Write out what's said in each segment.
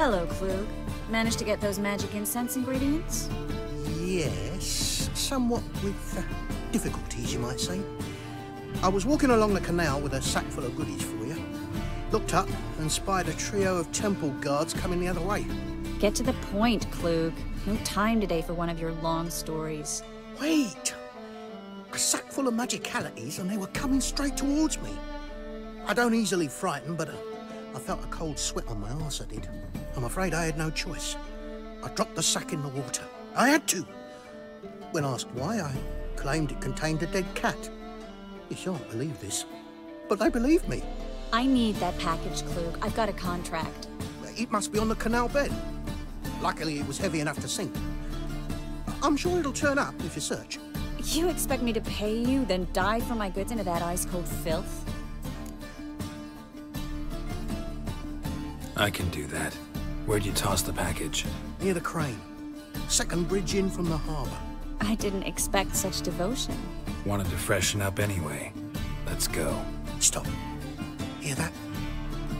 Hello, Klug. Managed to get those magic incense ingredients? Yes, somewhat with difficulties, you might say. I was walking along the canal with a sack full of goodies for you. Looked up and spied a trio of temple guards coming the other way. Get to the point, Klug. No time today for one of your long stories. Wait! A sack full of magicalities and they were coming straight towards me. I don't easily frighten, but I felt a cold sweat on my arse, I did. I'm afraid I had no choice. I dropped the sack in the water. I had to. When asked why, I claimed it contained a dead cat. You shan't believe this, but they believed me. I need that package, Klug. I've got a contract. It must be on the canal bed. Luckily, it was heavy enough to sink. I'm sure it'll turn up if you search. You expect me to pay you, then dive for my goods into that ice-cold filth? I can do that. Where'd you toss the package? Near the crane. Second bridge in from the harbour. I didn't expect such devotion. Wanted to freshen up anyway. Let's go. Stop. Hear that?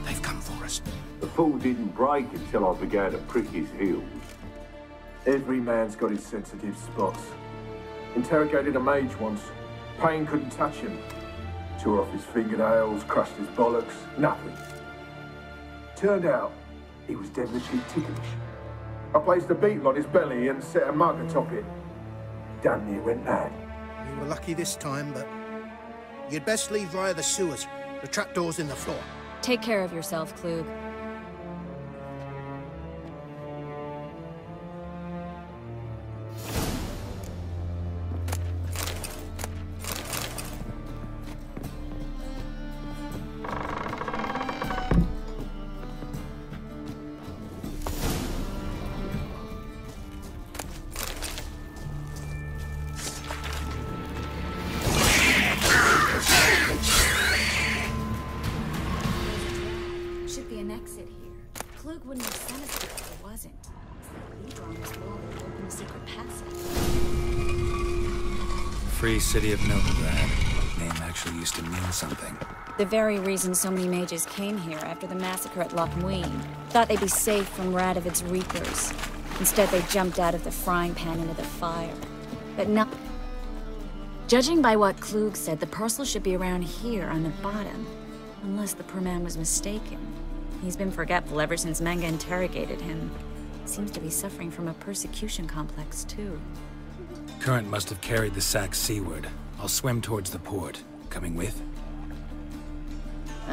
They've come for us. The fall didn't break until I began to prick his heels. Every man's got his sensitive spots. Interrogated a mage once. Pain couldn't touch him. Tore off his fingernails, crushed his bollocks, nothing. Turned out, he was devilishly ticklish. I placed a beetle on his belly and set a mug atop it. Damn near went mad. You were lucky this time, but you'd best leave via the sewers. The trapdoor's in the floor. Take care of yourself, Klug. Should be an exit here. Klug wouldn't have sent us here if there wasn't. It's the lever on this wall that would open a secret passage. Free City of Novigrad. That name actually used to mean something. The very reason so many mages came here after the massacre at Loch Muin. Thought they'd be safe from Radovid's reapers. Instead, they jumped out of the frying pan into the fire. But no. Judging by what Klug said, the parcel should be around here on the bottom. Unless the poor man was mistaken. He's been forgetful ever since Manga interrogated him. Seems to be suffering from a persecution complex, too. Current must have carried the sack seaward. I'll swim towards the port. Coming with?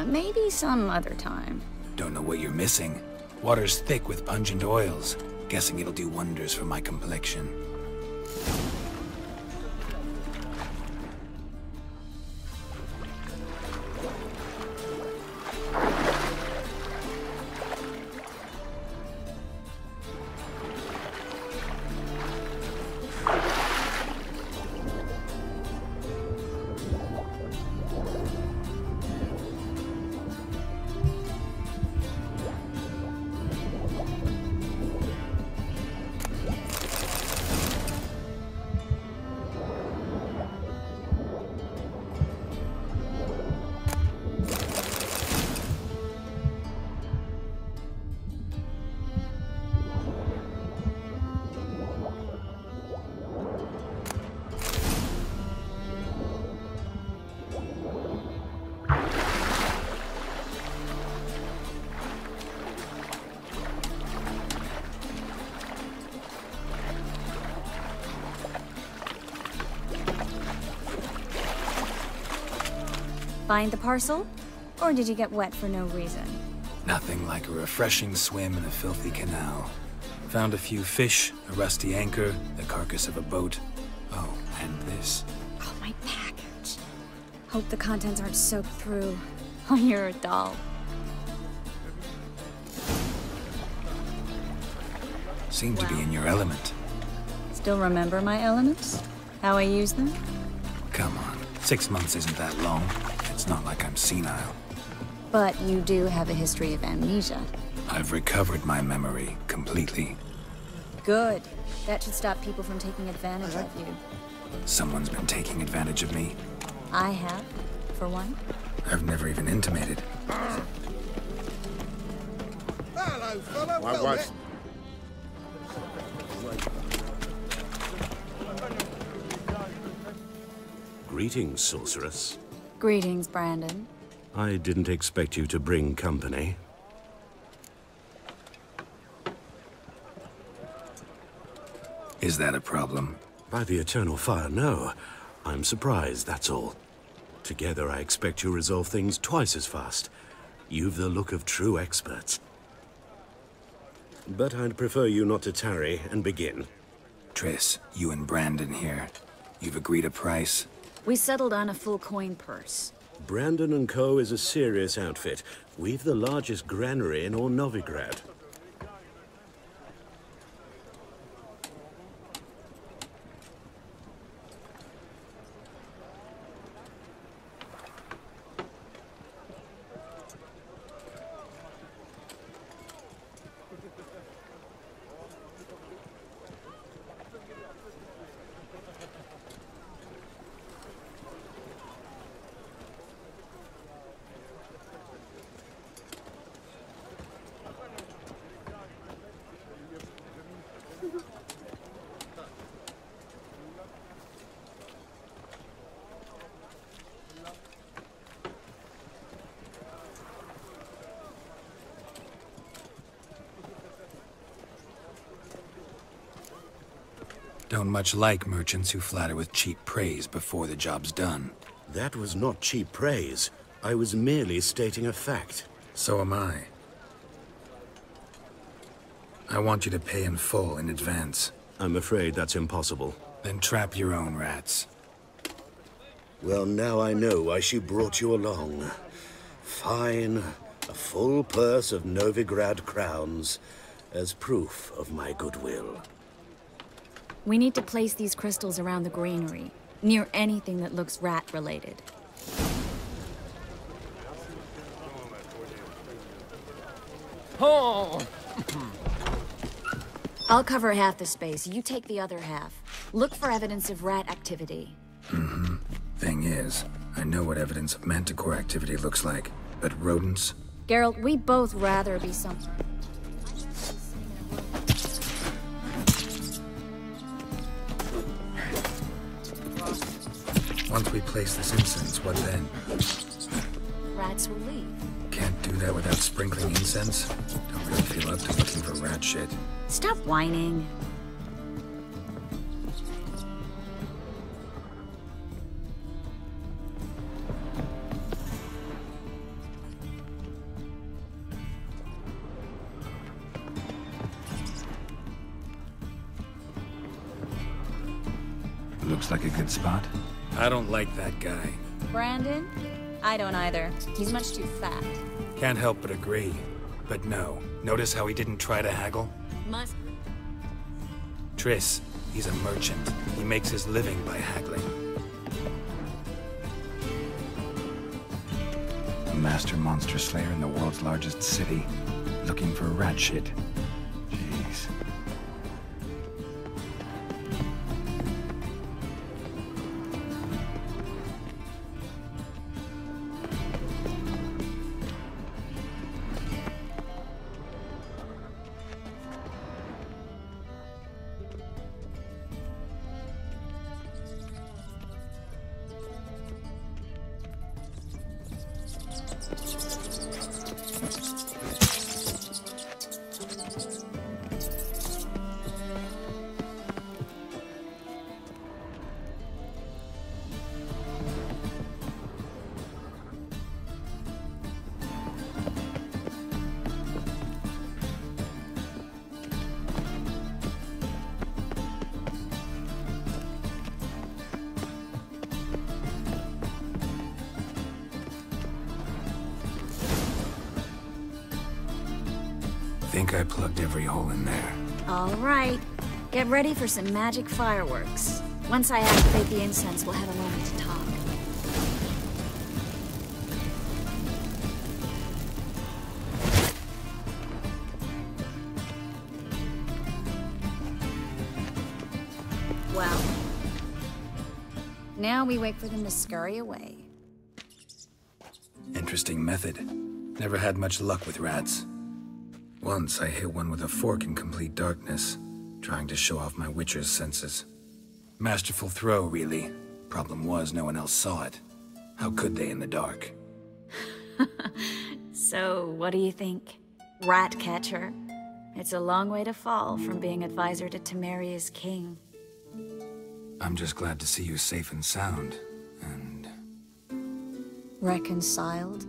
Maybe some other time. Don't know what you're missing. Water's thick with pungent oils. Guessing it'll do wonders for my complexion. Find the parcel? Or did you get wet for no reason? Nothing like a refreshing swim in a filthy canal. Found a few fish, a rusty anchor, the carcass of a boat. Oh, and this. Oh, my package. Hope the contents aren't soaked through. Oh, you're a doll. Seem to be in your element. Still remember my elements? How I use them? Come on, 6 months isn't that long. It's not like I'm senile. But you do have a history of amnesia. I've recovered my memory completely. Good. That should stop people from taking advantage of you. Someone's been taking advantage of me. I have, for one. I've never even intimated. Hello, fella. My wife's... Greetings, sorceress. Greetings, Brandon. I didn't expect you to bring company. Is that a problem? By the Eternal Fire, no. I'm surprised, that's all. Together, I expect you resolve things twice as fast. You've the look of true experts. But I'd prefer you not to tarry and begin. Triss, you and Brandon here. You've agreed a price? We settled on a full coin purse. Brandon & Co. is a serious outfit. We've the largest granary in all Novigrad. Don't much like merchants who flatter with cheap praise before the job's done. That was not cheap praise. I was merely stating a fact. So am I. I want you to pay in full in advance. I'm afraid that's impossible. Then trap your own rats. Well, now I know why she brought you along. Fine. A full purse of Novigrad crowns as proof of my goodwill. We need to place these crystals around the granary, near anything that looks rat-related. Oh! I'll cover half the space, you take the other half. Look for evidence of rat activity. Thing is, I know what evidence of manticore activity looks like, but rodents? Geralt, we both rather be some... Once we place this incense, what then? Rats will leave. Can't do that without sprinkling incense? Don't really feel up to looking for rat shit. Stop whining. Looks like a good spot. I don't like that guy. Brandon? I don't either. He's much too fat. Can't help but agree. But no. Notice how he didn't try to haggle? Must... Triss, he's a merchant. He makes his living by haggling. A master monster slayer in the world's largest city. Looking for rat shit. Jeez. I think I plugged every hole in there. All right. Get ready for some magic fireworks. Once I activate the incense, we'll have a moment to talk. Well, now we wait for them to scurry away. Interesting method. Never had much luck with rats. Once I hit one with a fork in complete darkness, trying to show off my Witcher's senses. Masterful throw, really. Problem was, no one else saw it. How could they in the dark? So, what do you think? Ratcatcher? It's a long way to fall from being advisor to Temeria's king. I'm just glad to see you safe and sound, and... Reconciled?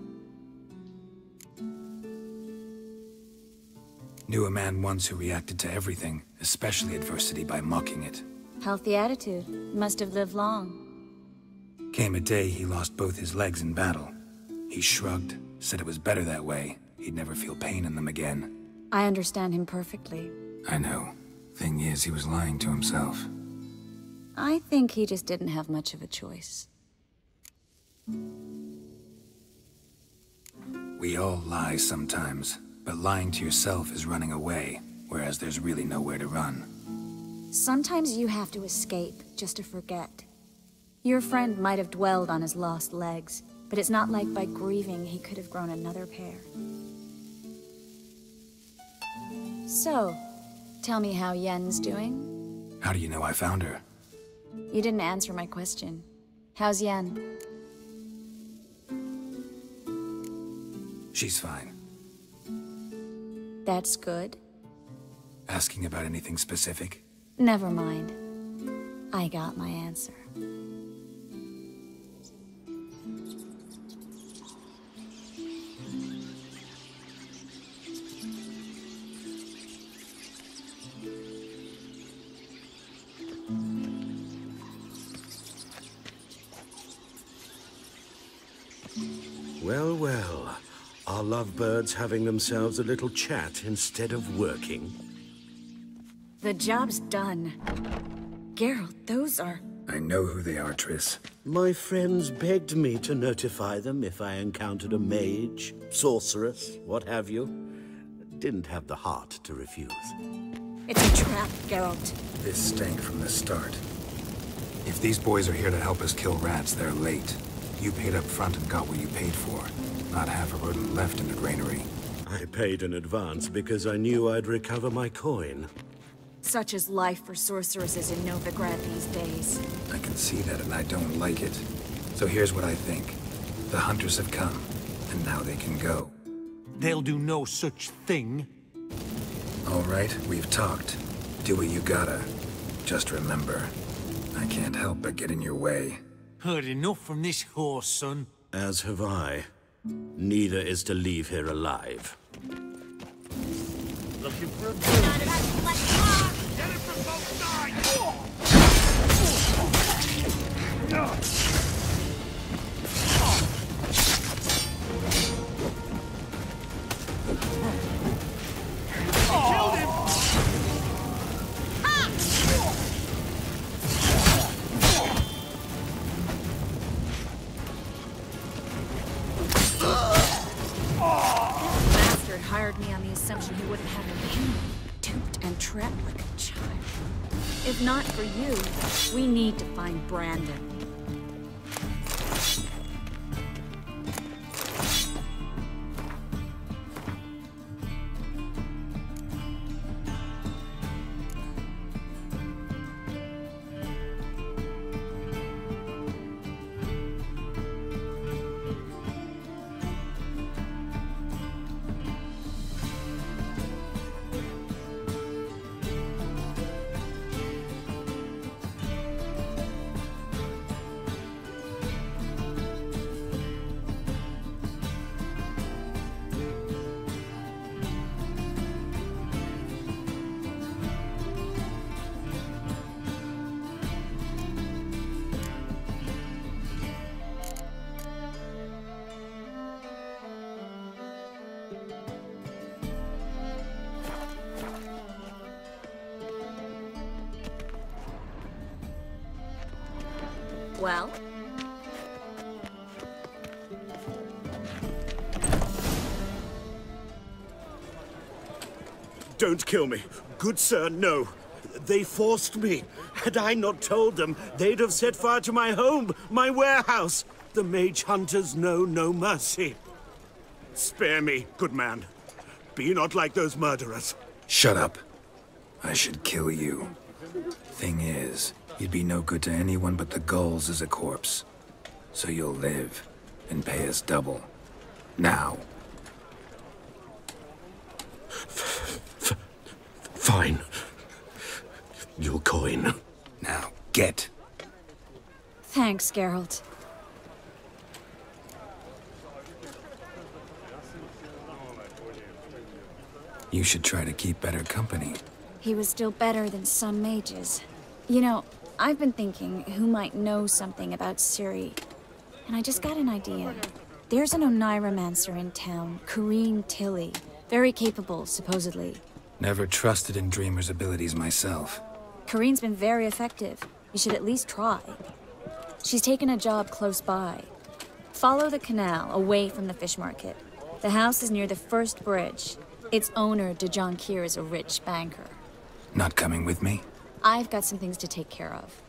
Knew a man once who reacted to everything, especially adversity, by mocking it. Healthy attitude. Must have lived long. Came a day he lost both his legs in battle. He shrugged, said it was better that way. He'd never feel pain in them again. I understand him perfectly. I know. Thing is, he was lying to himself. I think he just didn't have much of a choice. We all lie sometimes, but lying to yourself is running away, whereas there's really nowhere to run. Sometimes you have to escape, just to forget. Your friend might have dwelled on his lost legs, but it's not like by grieving he could have grown another pair. So, tell me how Yen's doing? How do you know I found her? You didn't answer my question. How's Yen? She's fine. That's good. Asking about anything specific? Never mind. I got my answer. Well, well. Are lovebirds having themselves a little chat instead of working? The job's done. Geralt, those are... I know who they are, Triss. My friends begged me to notify them if I encountered a mage, sorceress, what have you. Didn't have the heart to refuse. It's a trap, Geralt. This stank from the start. If these boys are here to help us kill rats, they're late. You paid up front and got what you paid for. Not half a rodent left in the granary. I paid in advance because I knew I'd recover my coin. Such is life for sorceresses in Novigrad these days. I can see that and I don't like it. So here's what I think. The hunters have come, and now they can go. They'll do no such thing. All right, we've talked. Do what you gotta. Just remember, I can't help but get in your way. Heard enough from this horse, son. As have I. Neither is to leave here alive. Looking for a good... Get it from both Killed him! Bastard hired me on the assumption he wouldn't have an enemy. Duped and trapped like a child. If not for you, we need to find Brandon. Well? Don't kill me. Good sir, no. They forced me. Had I not told them, they'd have set fire to my home, my warehouse. The mage hunters know no mercy. Spare me, good man. Be not like those murderers. Shut up. I should kill you. Thing is, you'd be no good to anyone but the gulls as a corpse. So you'll live, and pay us double. Now. Fine. Your coin. Now, get. Thanks, Geralt. You should try to keep better company. He was still better than some mages. You know, I've been thinking who might know something about Ciri. And I just got an idea. There's an Oneiromancer in town, Corrine Tilly. Very capable, supposedly. Never trusted in Dreamer's abilities myself. Corrine's been very effective. You should at least try. She's taken a job close by. Follow the canal, away from the fish market. The house is near the first bridge. Its owner, Dejon Kier, is a rich banker. Not coming with me? I've got some things to take care of.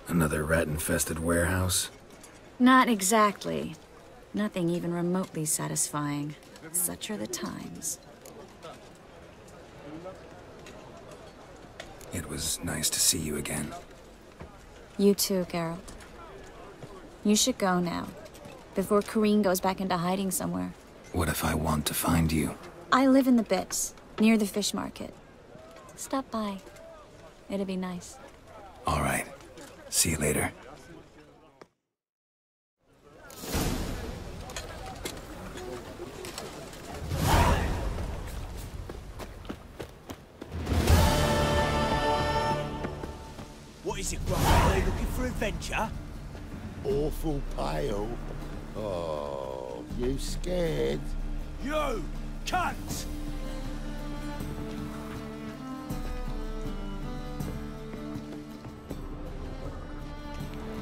Another rat-infested warehouse? Not exactly. Nothing even remotely satisfying. Such are the times. It was nice to see you again. You too, Geralt. You should go now, before Corrine goes back into hiding somewhere. What if I want to find you? I live in the Bits, near the fish market. Stop by. It'd be nice. All right. See you later. What is it, Grumble? Are they looking for adventure? Awful pale. Oh, you scared? You! Cunt!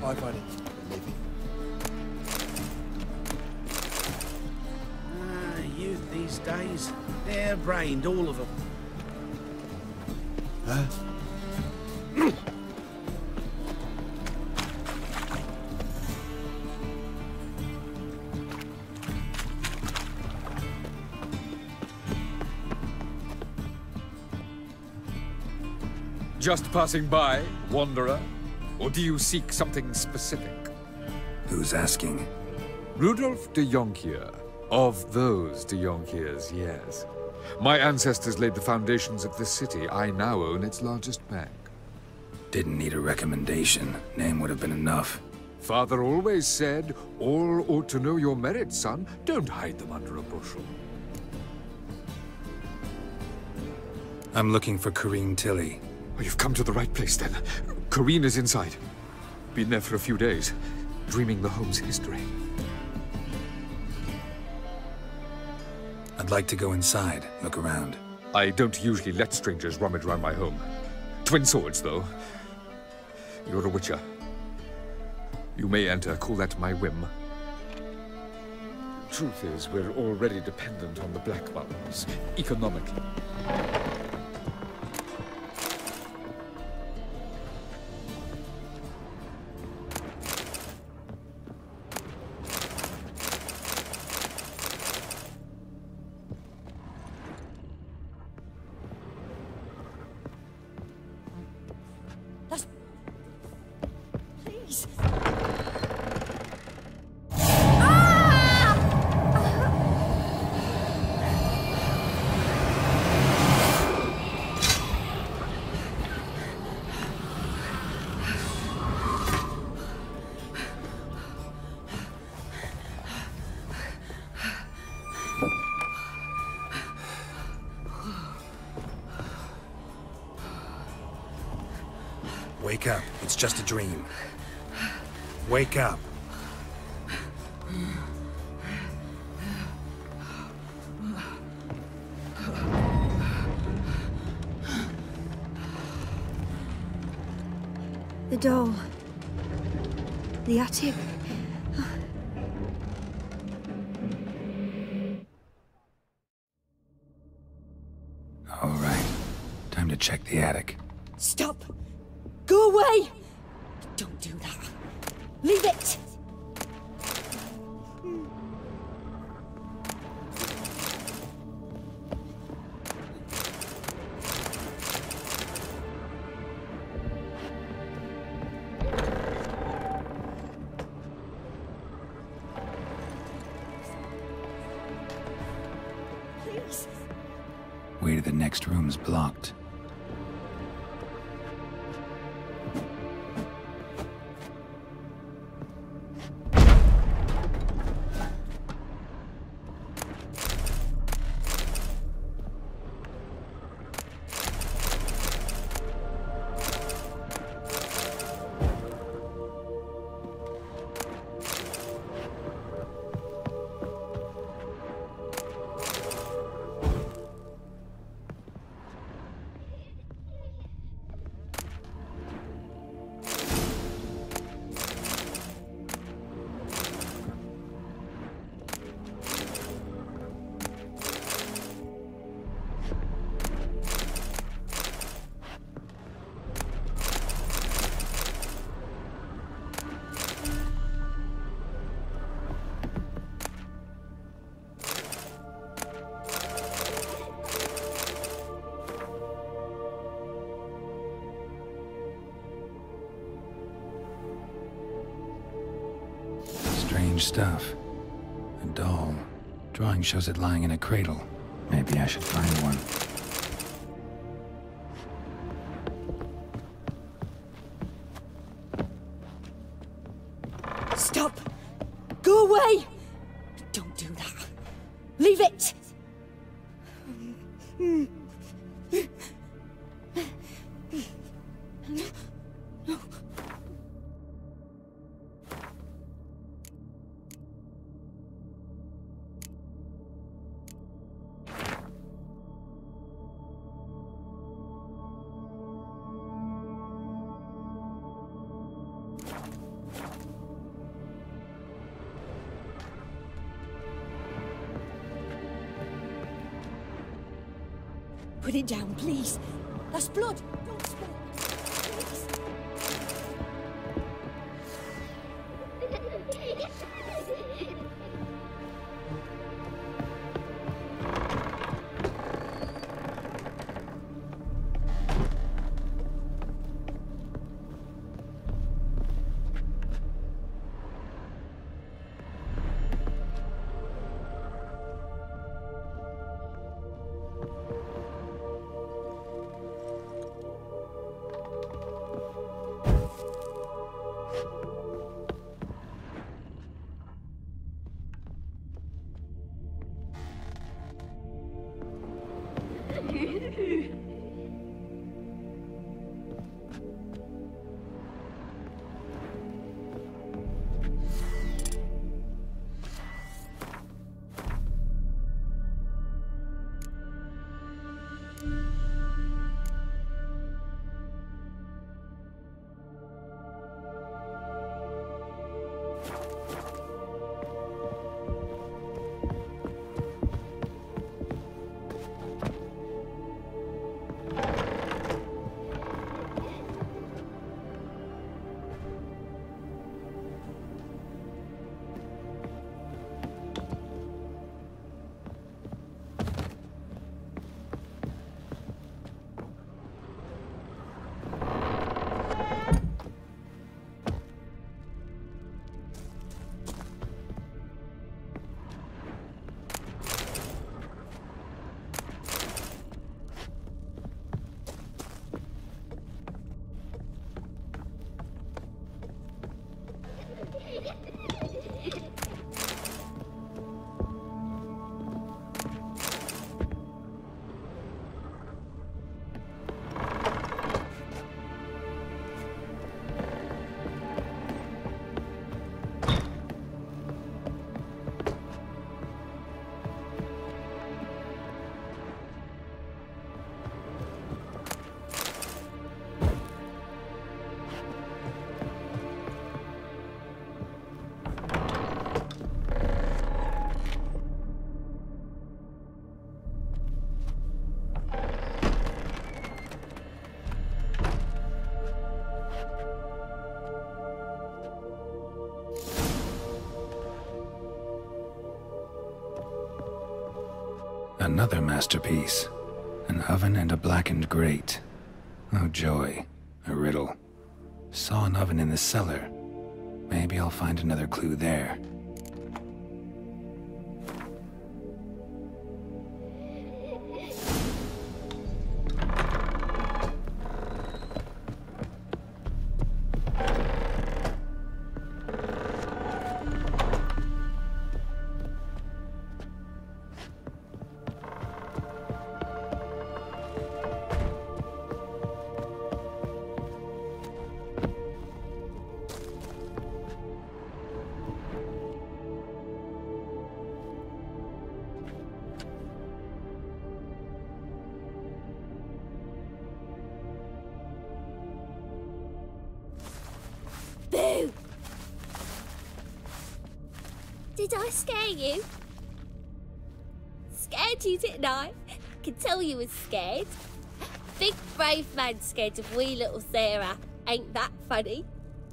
I find it living. Youth these days, they're brained, all of them. Huh? Just passing by, wanderer? Or do you seek something specific? Who's asking? Rudolf de Jonkier. Of those de Jonkiers, yes. My ancestors laid the foundations of this city. I now own its largest bank. Didn't need a recommendation. Name would have been enough. Father always said, all ought to know your merits, son. Don't hide them under a bushel. I'm looking for Corrine Tilly. Oh, you've come to the right place, then. Corrine is inside. Been there for a few days, dreaming the home's history. I'd like to go inside, look around. I don't usually let strangers rummage around my home. Twin swords, though. You're a witcher. You may enter, call that my whim. Truth is, we're already dependent on the Black Ones, economically. Wake up. It's just a dream. Wake up. The door. The attic. All right. Time to check the attic. Stop! Go away! Don't do that. Leave it! Maybe the next room's blocked. Strange stuff. A doll. Drawing shows it lying in a cradle. Maybe I should find one. Stop! Go away! Don't do that. Leave it! Put it down, please. That's blood. Don't spill it. Please. Another masterpiece. An oven and a blackened grate. Oh joy. A riddle. Saw an oven in the cellar. Maybe I'll find another clue there. Did I scare you? Scared you, didn't I? Can tell you was scared. Big brave man scared of wee little Sarah. Ain't that funny?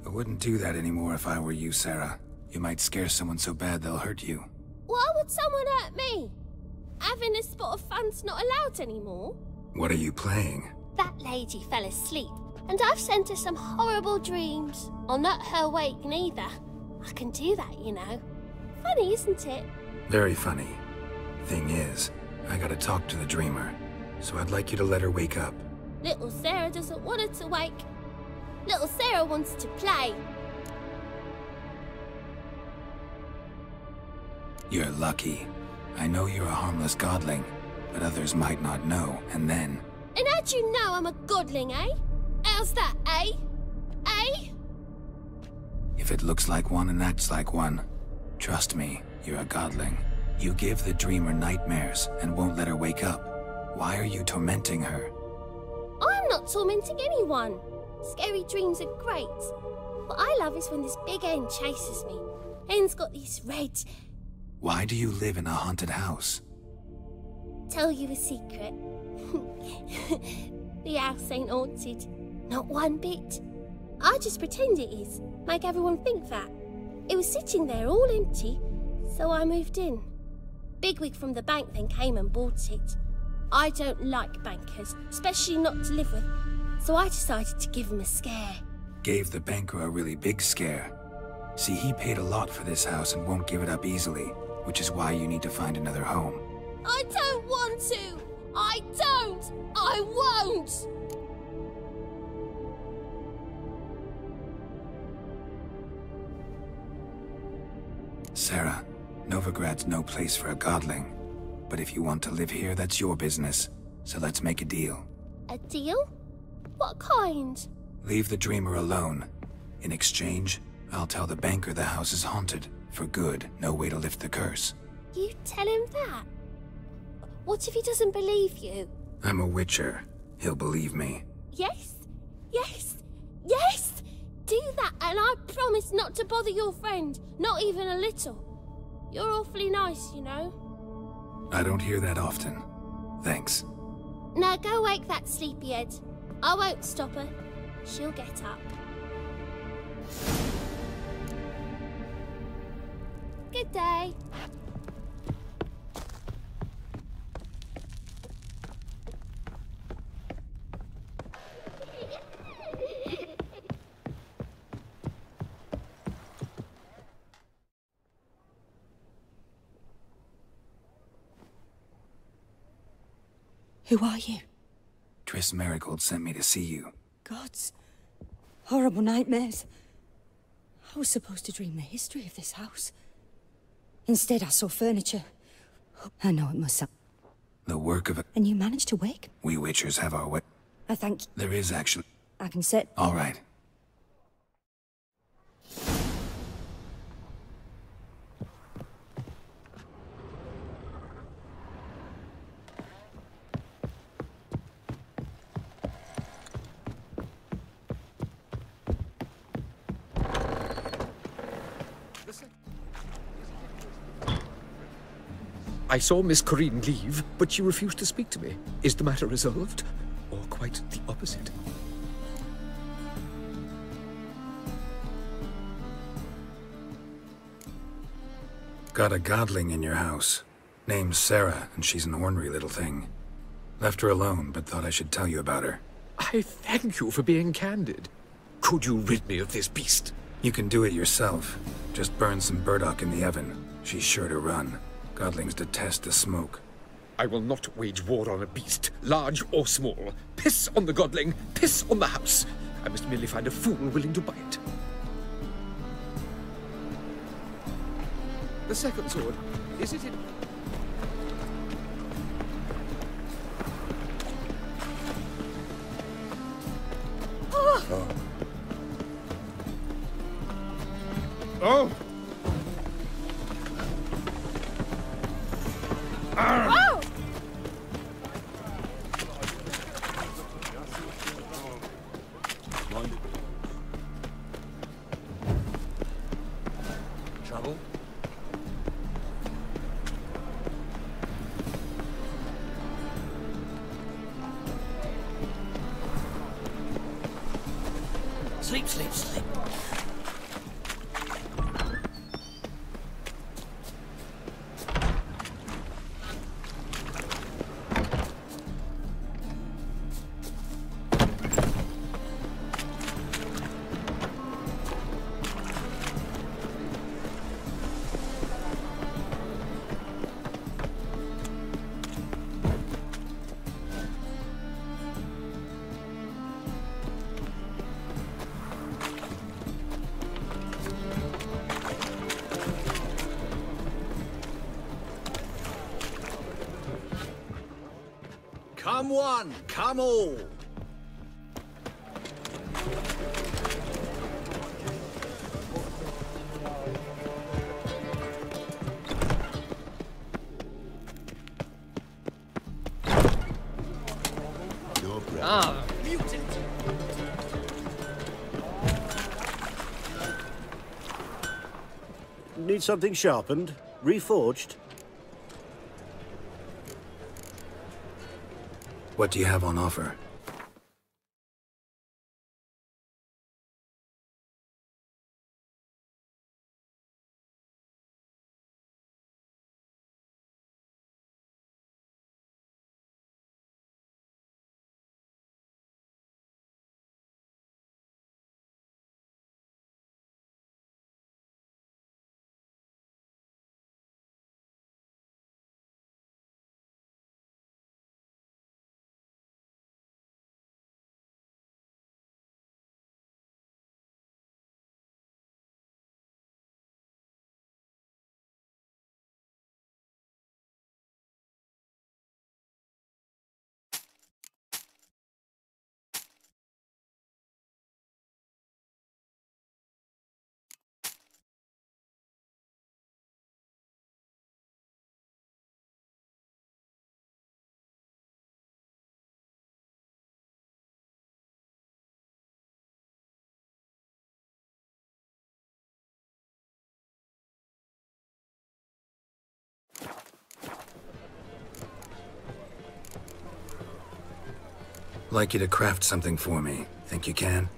I wouldn't do that anymore if I were you, Sarah. You might scare someone so bad they'll hurt you. Why would someone hurt me? Having a spot of fun's not allowed anymore. What are you playing? That lady fell asleep, and I've sent her some horrible dreams. I'll not her wake neither. I can do that, you know. Funny, isn't it? Very funny. Thing is, I gotta talk to the dreamer, so I'd like you to let her wake up. Little Sarah doesn't want her to wake. Little Sarah wants to play. You're lucky. I know you're a harmless godling, but others might not know, and then... And how'd you know I'm a godling, eh? How's that, eh? Eh? If it looks like one and acts like one, trust me, you're a godling. You give the dreamer nightmares and won't let her wake up. Why are you tormenting her? I'm not tormenting anyone. Scary dreams are great. What I love is when this big hen chases me. Hen's got these red... Why do you live in a haunted house? Tell you a secret. The house ain't haunted. Not one bit. I just pretend it is. Make everyone think that. It was sitting there all empty, so I moved in. Bigwig from the bank then came and bought it. I don't like bankers, especially not to live with, so I decided to give him a scare. Gave the banker a really big scare. See, he paid a lot for this house and won't give it up easily, which is why you need to find another home. I don't want to! I don't! I won't! Sarah, Novigrad's no place for a godling. But if you want to live here, that's your business. So let's make a deal. A deal? What kind? Leave the dreamer alone. In exchange, I'll tell the banker the house is haunted. For good, no way to lift the curse. You tell him that? What if he doesn't believe you? I'm a witcher. He'll believe me. Yes? Yes? Yes! Do that, and I promise not to bother your friend. Not even a little. You're awfully nice, you know. I don't hear that often. Thanks. Now go wake that sleepyhead. I won't stop her. She'll get up. Good day. Who are you? Triss Merigold sent me to see you. Gods. Horrible nightmares. I was supposed to dream the history of this house. Instead, I saw furniture. I know it must sound... The work of a... And you managed to wake? We witchers have our way. I thank you. There is actually... I can set... All right. I saw Miss Corinne leave, but she refused to speak to me. Is the matter resolved? Or quite the opposite? Got a godling in your house. Name's Sarah, and she's an ornery little thing. Left her alone, but thought I should tell you about her. I thank you for being candid. Could you rid me of this beast? You can do it yourself. Just burn some burdock in the oven. She's sure to run. Godlings detest the smoke. I will not wage war on a beast, large or small. Piss on the godling, piss on the house. I must merely find a fool willing to buy it. The second sword, is it in... Oh! Oh! Whoa! Trouble? slip. Come one, come all. Ah, mutant. Need something sharpened? Reforged? What do you have on offer? Like you to craft something for me. Think you can?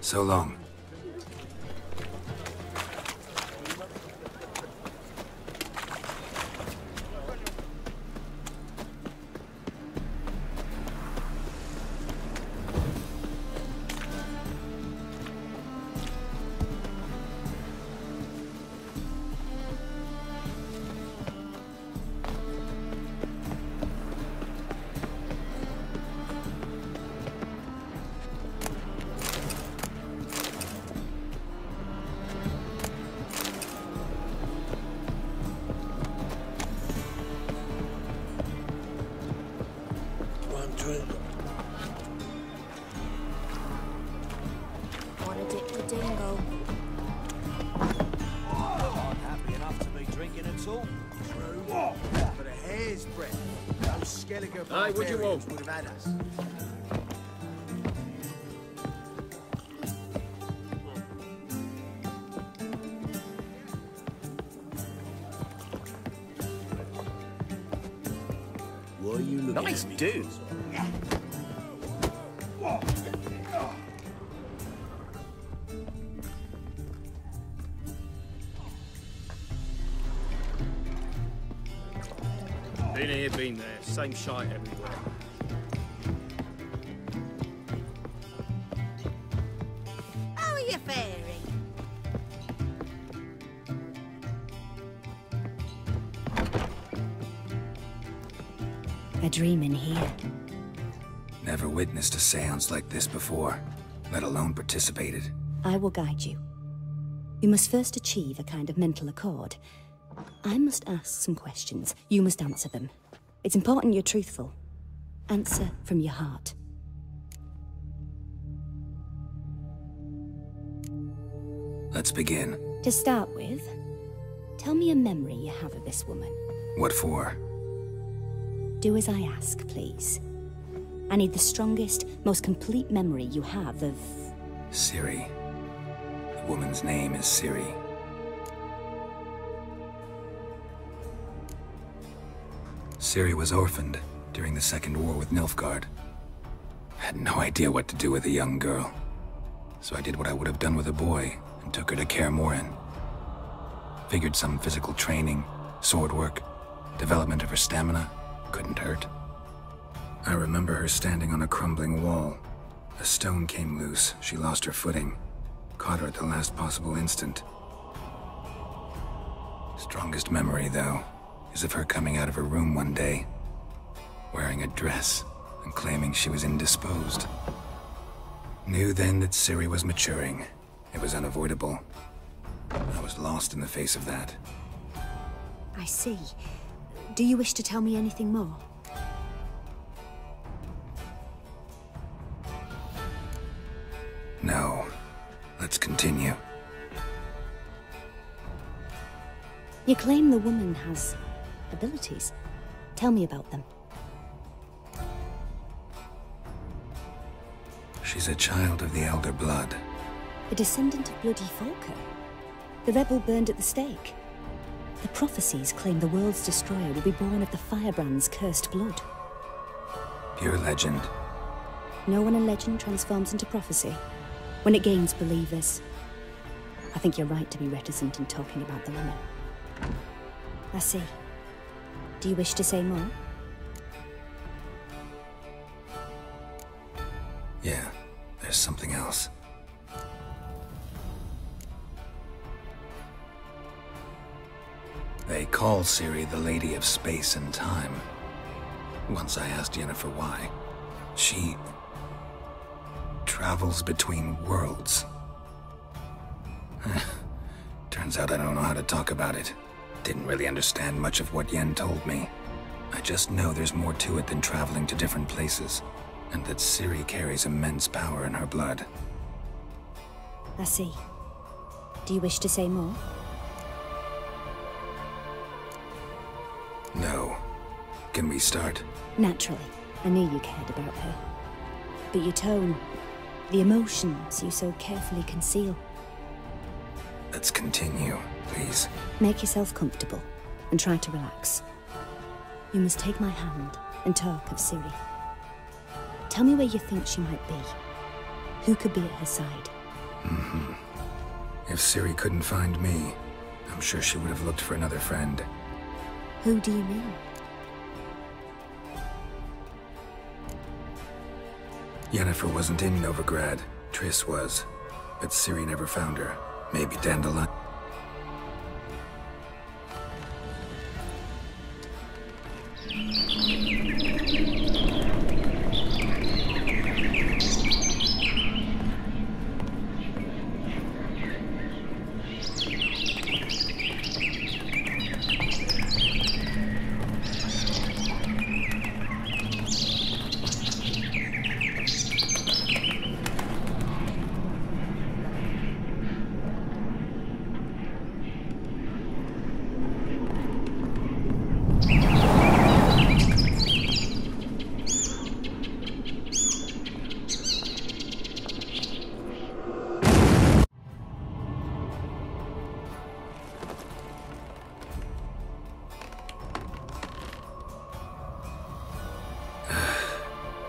So long. What a dip for Dingo. I'm happy enough to be drinking at all. True. But a hair's breadth, those Skellige barbarians would have had us. boy. You look Nice dude. Been here, been there. Same shite everywhere. How are you faring? A dream in here. Never witnessed a seance like this before, let alone participated. I will guide you. You must first achieve a kind of mental accord. I must ask some questions. You must answer them. It's important you're truthful. Answer from your heart. Let's begin. To start with, tell me a memory you have of this woman. What for? Do as I ask, please. I need the strongest, most complete memory you have of... Ciri. The woman's name is Ciri. Ciri was orphaned during the Second War with Nilfgaard. I had no idea what to do with a young girl. So I did what I would have done with a boy and took her to Kaer Morhen. Figured some physical training, sword work, development of her stamina couldn't hurt. I remember her standing on a crumbling wall. A stone came loose, she lost her footing. Caught her at the last possible instant. Strongest memory, though, is of her coming out of her room one day, wearing a dress and claiming she was indisposed. Knew then that Ciri was maturing. It was unavoidable. I was lost in the face of that. I see. Do you wish to tell me anything more? No. Let's continue. You claim the woman has abilities. Tell me about them. She's a child of the Elder Blood. A descendant of bloody Falker. The rebel burned at the stake. The prophecies claim the world's destroyer will be born of the Firebrand's cursed blood. Pure legend. Know when a legend transforms into prophecy? When it gains believers. I think you're right to be reticent in talking about the woman. I see. Do you wish to say more? Yeah, there's something else. They call Ciri the Lady of Space and Time. Once I asked Yennefer why. She travels between worlds. Turns out I don't know how to talk about it. Didn't really understand much of what Yen told me. I just know there's more to it than traveling to different places, and that Ciri carries immense power in her blood. I see. Do you wish to say more? No. Can we start? Naturally. I knew you cared about her. But your tone, the emotions you so carefully conceal. Let's continue, please. Make yourself comfortable and try to relax. You must take my hand and talk of Ciri. Tell me where you think she might be. Who could be at her side? If Ciri couldn't find me, I'm sure she would have looked for another friend. Who do you mean? Yennefer wasn't in Novigrad. Triss was. But Ciri never found her. Maybe Dandelion.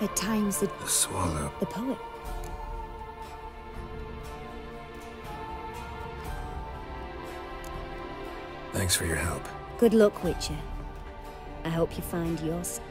At times, the swallow. The poet. Thanks for your help. Good luck, Witcher. I hope you find yours.